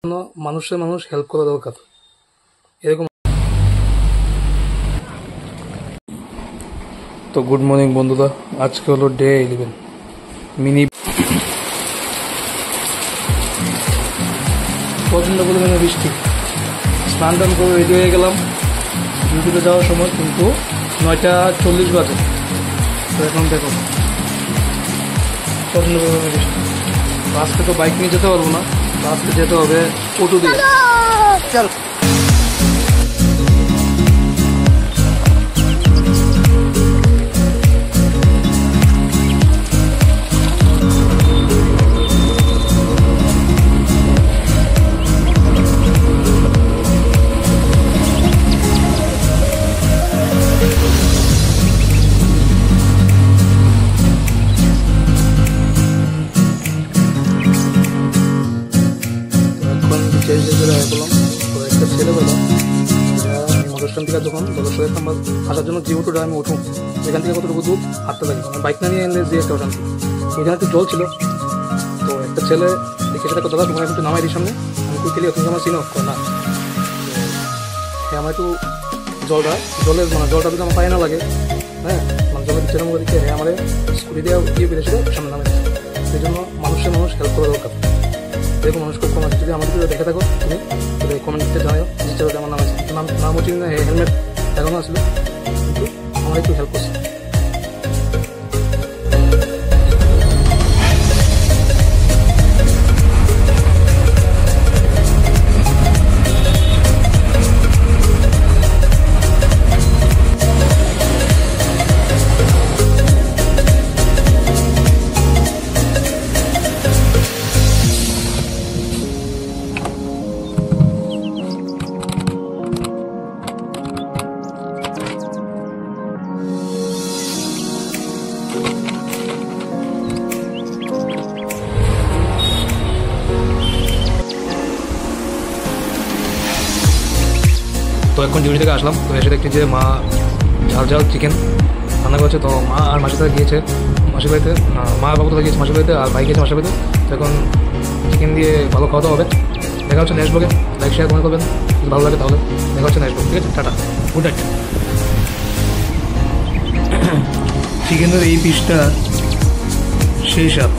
জন্য মানুষ হেল্প করা দরকার এরকম। তো গুড মর্নিং বন্ধুরা, আজকে হলো ডে 11 মিনি প্রচণ্ড পরিমাণে বৃষ্টি। স্নান টান করে রেডি হয়ে গেলাম ডিউটিতে যাওয়ার সময়, কিন্তু 9:40 বাজে। তো এখন দেখো প্রচণ্ড পরিমাণে বৃষ্টি। আজকে তো বাইক নিয়ে যেতে পারবো না, আজকে যেতে হবে অটো দিয়ে। চল একটা ছেলেবেলা মোটর স্ট্যান্ড থেকে যখন দলেশ্বরের নাম্বার আসার জন্য যে অটোটা আমি উঠুন, সেখান থেকে কতটুকু দূর হাঁটতে থাকি, মানে বাইক না নিয়ে এলে যে একটা অশান্তি। ওইখানে একটু জল ছিল, তো একটা ছেলে দেখে সেটা দাদা তোমার একটু নামাই দিই সামনে। আমি তুই খেলি তুমি আমার চিনো না, হ্যাঁ আমার একটু জলটা যদি আমার পায়ে না লাগে, হ্যাঁ মানে জলের পিছনে মুখে দিকে হ্যাঁ আমার স্কুটি দিয়ে গিয়ে বেরিয়েছিল সামনে নামে। সেই জন্য মানুষ হেল্প করা দরকার। এরকম মানুষ খুব কম আছে। যদি আমাদের দেখে থাকো তুমি তাহলে কমেন্টে জানাও যে আমার নাম আছে, নামও চিনি না, হেলমেট এখনো আসলো, কিন্তু আমার একটু হেল্প করছে। তো এখন ডিউটি থেকে আসলাম, তো এসে দেখছি যে মা ঝাল চিকেন রান্না করছে। তো মা আর মাসির সাথে গিয়েছে মাসির বাড়িতে, মা আর বাবু গিয়েছে মাসির বাড়িতে, আর ভাই গিয়েছে মাসির বাড়িতে। তো এখন চিকেন দিয়ে ভালো খাওয়া দাওয়া হবে। দেখা হচ্ছে নেক্সট ব্লগে। লাইক শেয়ার কমেন্ট করবেন যদি ভালো লাগে, তাহলে দেখা হচ্ছে নেক্সট ব্লগ। ঠিক আছে, টাটা, গুড নাইট। চিকেনের এই পিসটা সেই স্বাদ।